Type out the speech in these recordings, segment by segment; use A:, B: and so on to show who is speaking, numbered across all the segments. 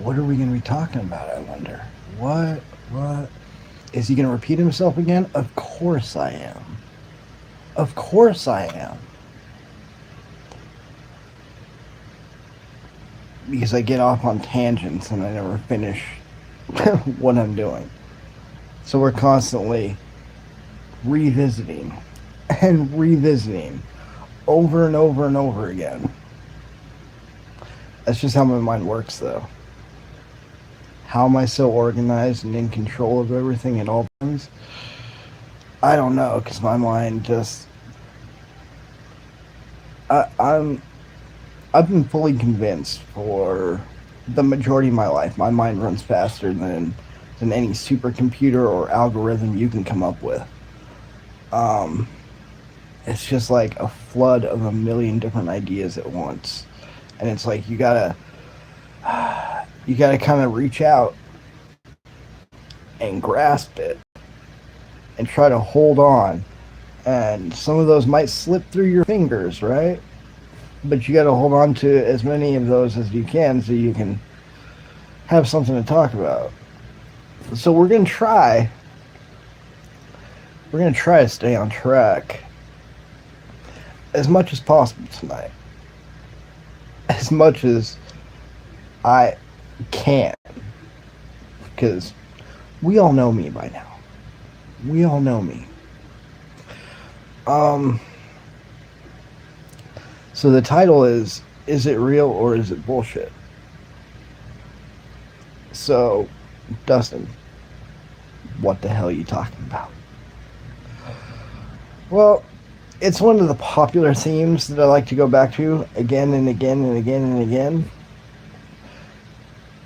A: What are we going to be talking about, I wonder? What? Is he going to repeat himself again? Of course I am. Of course I am. Because I get off on tangents and I never finish what I'm doing. So we're constantly revisiting and revisiting over and over and over again. That's just how my mind works, though. How am I so organized and in control of everything at all times? I don't know, because my mind just. I, I'm. I've been fully convinced for the majority of my life. My mind runs faster than any supercomputer or algorithm you can come up with. Um, it's just like a flood of a million different ideas at once, and it's like you gotta kind of reach out and grasp it and try to hold on. And some of those might slip through your fingers, right? But you got to hold on to as many of those as you can so you can have something to talk about. So we're going to try to stay on track as much as possible tonight. As much as I can. Because we all know me by now. We all know me. Um, so the title is it real or is it bullshit? So, Dustin, what the hell are you talking about? Well, it's one of the popular themes that I like to go back to again and again and again and again.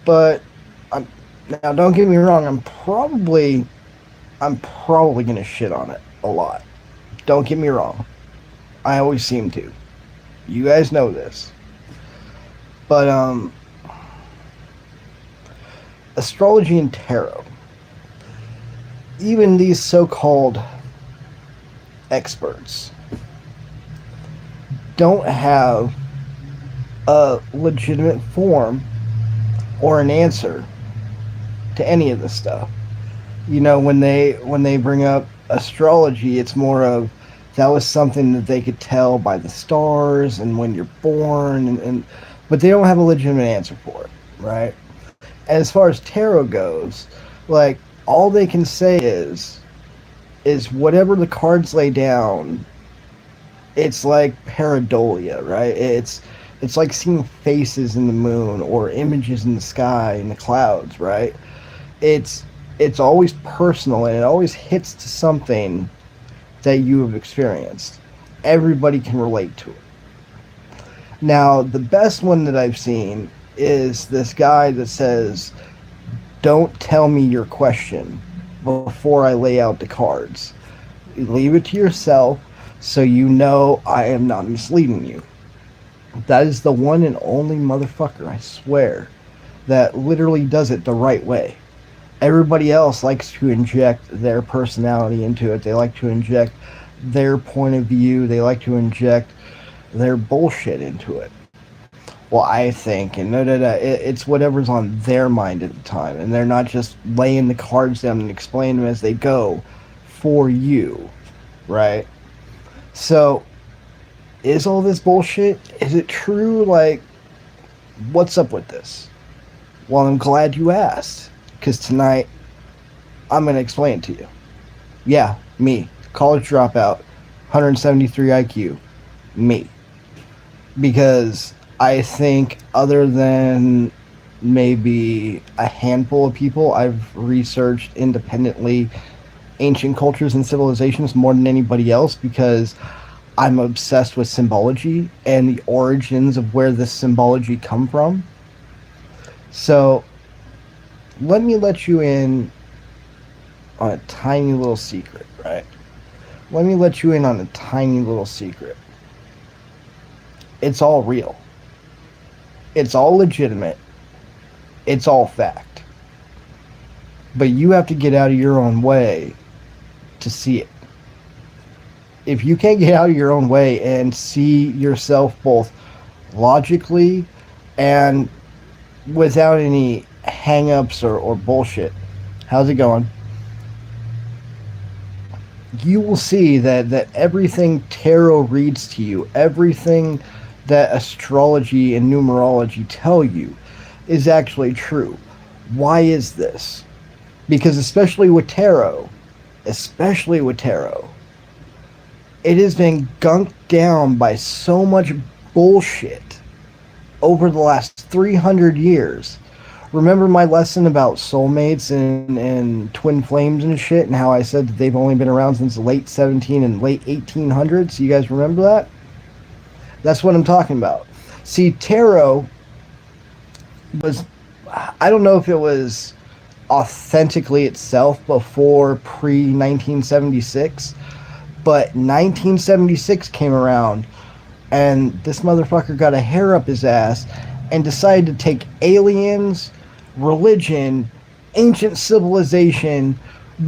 A: But I'm, now, don't get me wrong. I'm probably gonna shit on it a lot. Don't get me wrong. I always seem to. You guys know this. But astrology and tarot. Even these so-called experts don't have a legitimate form or an answer to any of this stuff. You know, when they bring up astrology, it's more of that was something that they could tell by the stars and when you're born, and but they don't have a legitimate answer for it, right? And as far as tarot goes, like all they can say is whatever the cards lay down, it's like pareidolia, right? It's like seeing faces in the moon or images in the sky in the clouds, right? It's it's always personal and it always hits to something that you have experienced. Everybody can relate to it. Now, the best one that I've seen is this guy that says, "Don't tell me your question before I lay out the cards. Leave it to yourself so you know I am not misleading you." That is the one and only motherfucker, I swear, that literally does it the right way. Everybody else likes to inject their personality into it. They like to inject their point of view. They like to inject their bullshit into it. Well, I think, and no, it's whatever's on their mind at the time, and they're not just laying the cards down and explaining them as they go for you, right? So, is all this bullshit? Is it true? Like, what's up with this? Well, I'm glad you asked, because tonight I'm going to explain it to you. Yeah, me, college dropout, 173 IQ, me. Because I think, other than maybe a handful of people, I've researched independently ancient cultures and civilizations more than anybody else, because I'm obsessed with symbology and the origins of where this symbology come from. So let me let you in on a tiny little secret, right? Let me let you in on a tiny little secret. It's all real. It's all legitimate. It's all fact. But you have to get out of your own way to see it. If you can't get out of your own way and see yourself both logically and without any hang-ups or bullshit. How's it going? You will see that everything tarot reads to you, everything that astrology and numerology tell you is actually true. Why is this? Because especially with tarot, it has been gunked down by so much bullshit over the last 300 years. Remember my lesson about soulmates and twin flames and shit, and how I said that they've only been around since the late 17 and late 1800s? You guys remember that? That's what I'm talking about. See, tarot was, I don't know if it was authentically itself before pre 1976, but 1976 came around and this motherfucker got a hair up his ass and decided to take aliens, religion, ancient civilization,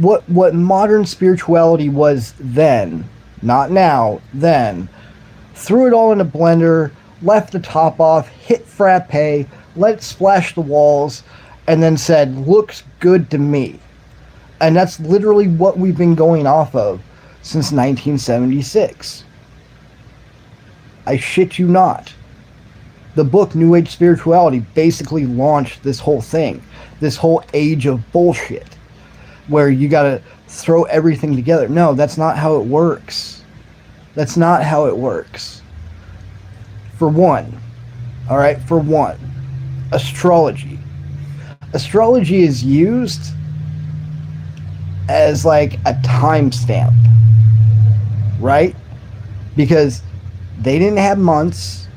A: what modern spirituality was then, not now, then, threw it all in a blender, left the top off, hit frappe, let it splash the walls, and then said, looks good to me. And that's literally what we've been going off of since 1976. I shit you not. The book New Age Spirituality basically launched this whole thing, this whole age of bullshit, where you gotta throw everything together. No, that's not how it works. That's not how it works. For one, astrology. Astrology is used as like a timestamp, right? Because they didn't have months,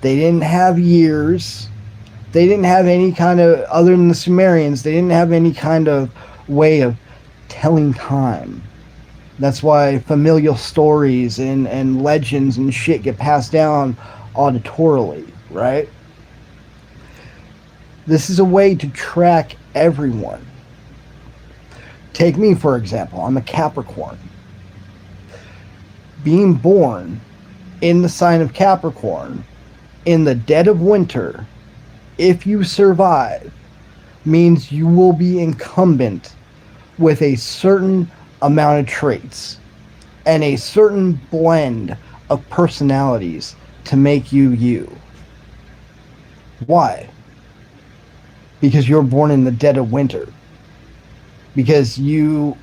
A: they didn't have years, they didn't have any kind of, other than the Sumerians, they didn't have any kind of way of telling time. That's why familial stories and legends and shit get passed down auditorily, right? This is a way to track everyone. Take me, for example. I'm a Capricorn. Being born in the sign of Capricorn in the dead of winter, if you survive, means you will be incumbent with a certain amount of traits and a certain blend of personalities to make you you. Why? Because you're born in the dead of winter. Because you,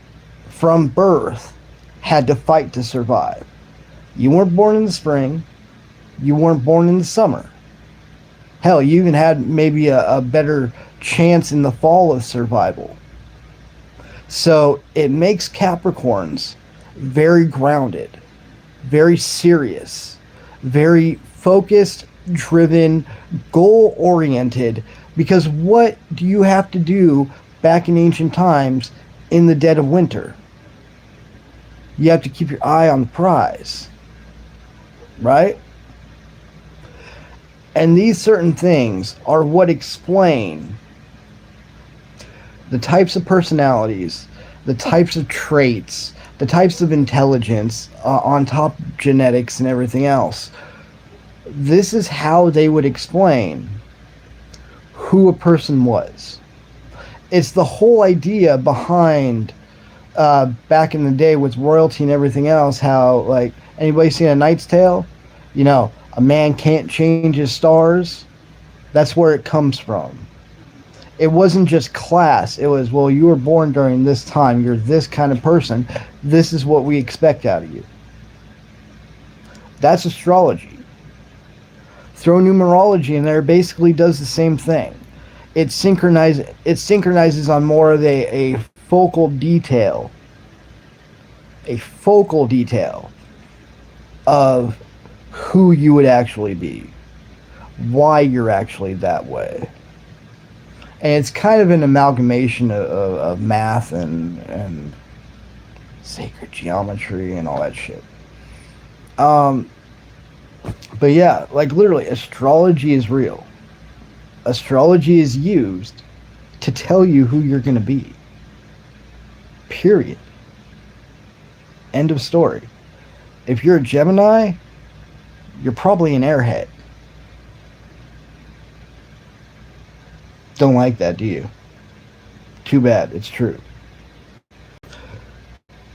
A: from birth, had to fight to survive. You weren't born in the spring. You weren't born in the summer. Hell, you even had maybe a better chance in the fall of survival. So it makes Capricorns very grounded, very serious, very focused, driven, goal-oriented, because what do you have to do back in ancient times in the dead of winter? You have to keep your eye on the prize, right? And these certain things are what explain the types of personalities, the types of traits, the types of intelligence on top of genetics and everything else. This is how they would explain who a person was. It's the whole idea behind back in the day with royalty and everything else, how, like, anybody seen A Knight's Tale? You know, a man can't change his stars. That's where it comes from. It wasn't just class. It was, well, you were born during this time. You're this kind of person. This is what we expect out of you. That's astrology. Throw numerology in there, basically does the same thing. It synchronizes on more of a focal detail. A focal detail of who you would actually be. Why you're actually that way. And it's kind of an amalgamation of math and sacred geometry and all that shit. But yeah, like literally, astrology is real. Astrology is used to tell you who you're going to be. Period. End of story. If you're a Gemini, you're probably an airhead. Don't like that, do you? Too bad. It's true.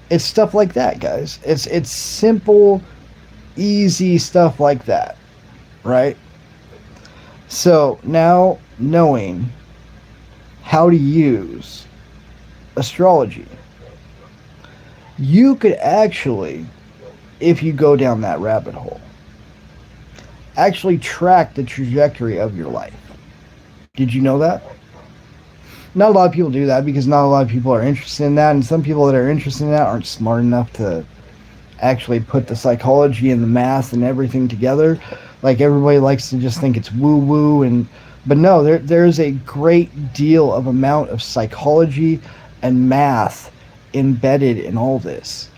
A: It's stuff like that, guys. It's simple, easy stuff like that, right? So now knowing how to use astrology, you could actually, if you go down that rabbit hole, actually track the trajectory of your life. Did you know that? Not a lot of people do that because not a lot of people are interested in that, and some people that are interested in that aren't smart enough to actually put the psychology and the math and everything together. Like everybody likes to just think it's woo woo, and but no, there's a great deal of amount of psychology and math embedded in all this.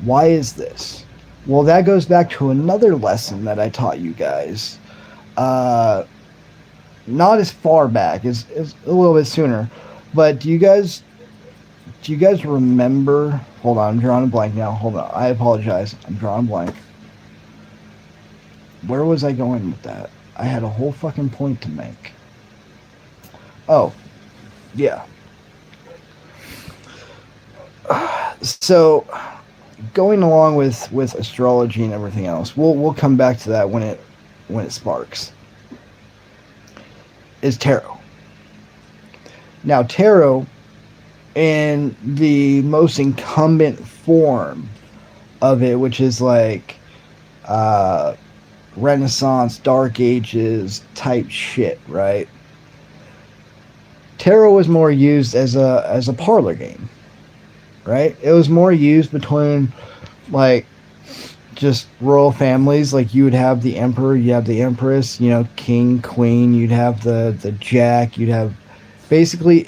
A: Why is this? Well, that goes back to another lesson that I taught you guys. Uh, Not as far back as a little bit sooner, but do you guys remember? Hold on, I'm drawing a blank now. Hold on, I apologize. I'm drawing a blank. Where was I going with that? I had a whole fucking point to make. Oh, yeah. So, going along with astrology and everything else, we'll come back to that when it sparks. Is tarot. Now, tarot in the most incumbent form of it, which is like uh, Renaissance, Dark Ages type shit, right? Tarot was more used as a parlor game, right? It was more used between like just royal families. Like you would have the emperor, you have the empress, king, queen. You'd have the jack. You'd have basically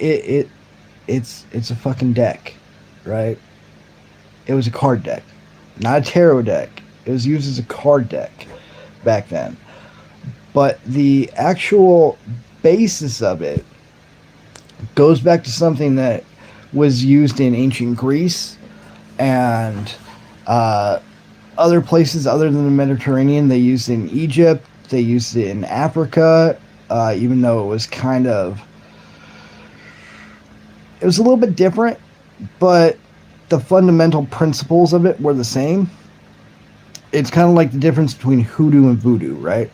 A: it's a fucking deck, right? It was a card deck, not a tarot deck. It was used as a card deck back then. But the actual basis of it goes back to something that was used in ancient Greece and uh, other places other than the Mediterranean. They used it in Egypt. They used it in Africa, even though it was a little bit different, but the fundamental principles of it were the same. It's kind of like the difference between hoodoo and voodoo, right?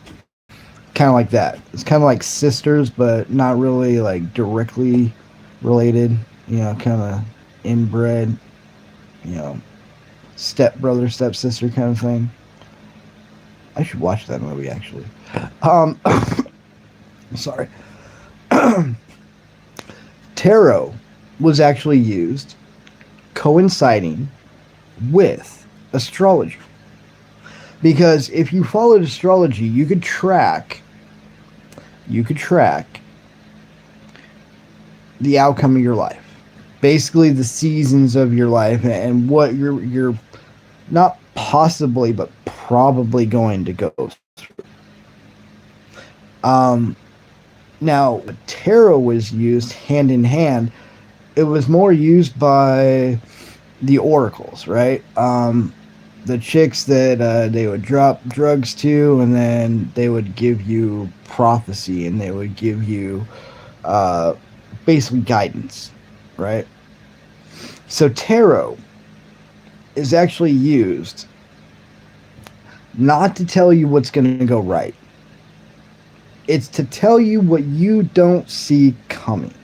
A: Kind of like that. It's kind of like sisters, but not really like directly related. Kind of inbred. You know, step brother, step sister kind of thing. I should watch that movie actually. Um, sorry. Tarot was actually used coinciding with astrology. Because if you followed astrology, you could track the outcome of your life. Basically the seasons of your life and what you're not possibly but probably going to go through. Um Now tarot was used hand in hand. It was more used by the oracles, right? The chicks that they would drop drugs to, and then they would give you prophecy, and they would give you uh, basically guidance, right? So tarot is actually used not to tell you what's going to go right. It's to tell you what you don't see coming.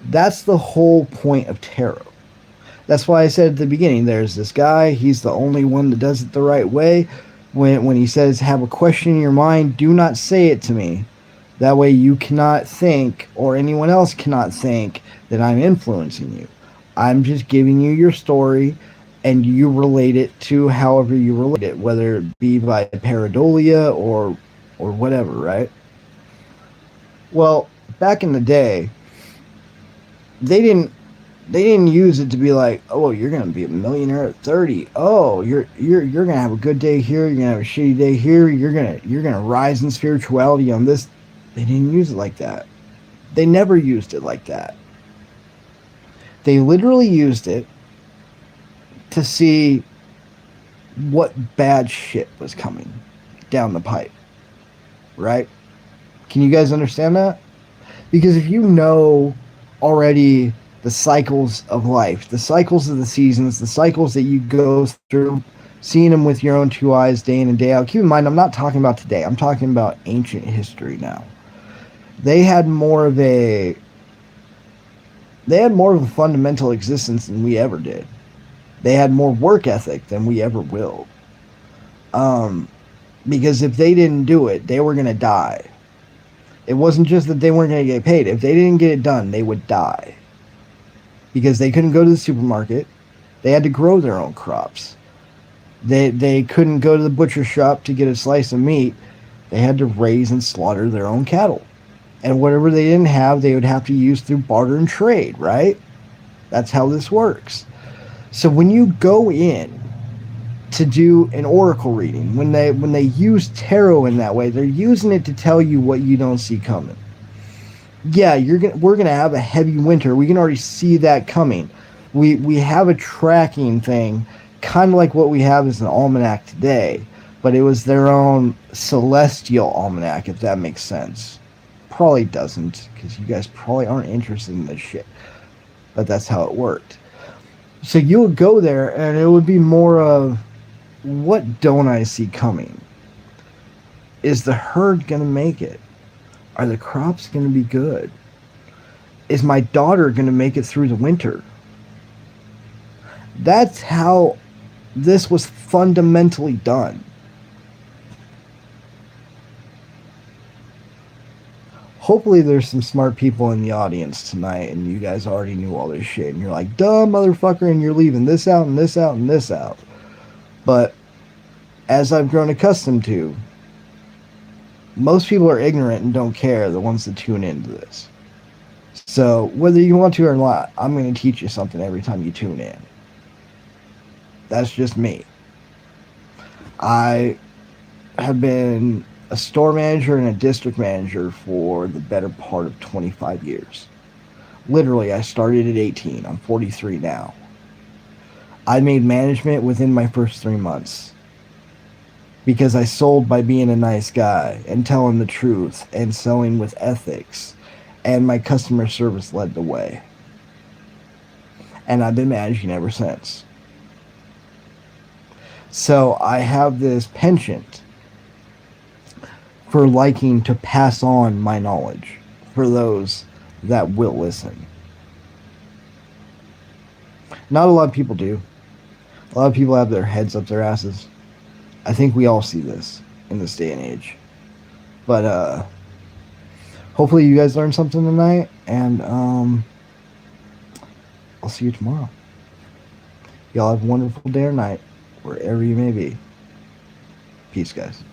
A: That's the whole point of tarot. That's why I said at the beginning, there's this guy, he's the only one that does it the right way. When he says, have a question in your mind, do not say it to me. That way you cannot think, or anyone else cannot think, that I'm influencing you. I'm just giving you your story, and you relate it to however you relate it, whether it be by pareidolia or whatever, right? Well, back in the day, they didn't use it to be like, oh, you're gonna be a millionaire at 30. Oh, you're gonna have a good day here. You're gonna have a shitty day here. You're gonna rise in spirituality on this. They didn't use it like that. They never used it like that. They literally used it to see what bad shit was coming down the pipe, right? Can you guys understand that? Because if you know already the cycles of life, the cycles of the seasons, the cycles that you go through, seeing them with your own two eyes day in and day out. Keep in mind, I'm not talking about today. I'm talking about ancient history now. They had more of a fundamental existence than we ever did. They had more work ethic than we ever will. Um, because if they didn't do it, they were gonna die. It wasn't just that they weren't gonna get paid. If they didn't get it done, they would die because they couldn't go to the supermarket. They had to grow their own crops. They couldn't go to the butcher shop to get a slice of meat. They had to raise and slaughter their own cattle. And whatever they didn't have, they would have to use through barter and trade, right? That's how this works. So when you go in to do an oracle reading, when they use tarot in that way, they're using it to tell you what you don't see coming. Yeah, we're gonna have a heavy winter. We can already see that coming. We have a tracking thing, kind of like what we have as an almanac today, but it was their own celestial almanac, if that makes sense. Probably doesn't, because you guys probably aren't interested in this shit. But that's how it worked. So you would go there, and it would be more of, what don't I see coming? Is the herd gonna make it? Are the crops gonna be good? Is my daughter gonna make it through the winter? That's how this was fundamentally done. Hopefully there's some smart people in the audience tonight and you guys already knew all this shit and you're like, duh, motherfucker, and you're leaving this out and this out and this out. But as I've grown accustomed to, most people are ignorant and don't care, the ones that tune into this. So whether you want to or not, I'm going to teach you something every time you tune in. That's just me. I have been a store manager and a district manager for the better part of 25 years. Literally, I started at 18. I'm 43 now. I made management within my first 3 months because I sold by being a nice guy and telling the truth and selling with ethics, and my customer service led the way. And I've been managing ever since. So I have this penchant for liking to pass on my knowledge for those that will listen. Not a lot of people do. A lot of people have their heads up their asses. I think we all see this in this day and age. But hopefully you guys learned something tonight, and I'll see you tomorrow. Y'all have a wonderful day or night, wherever you may be. Peace, guys.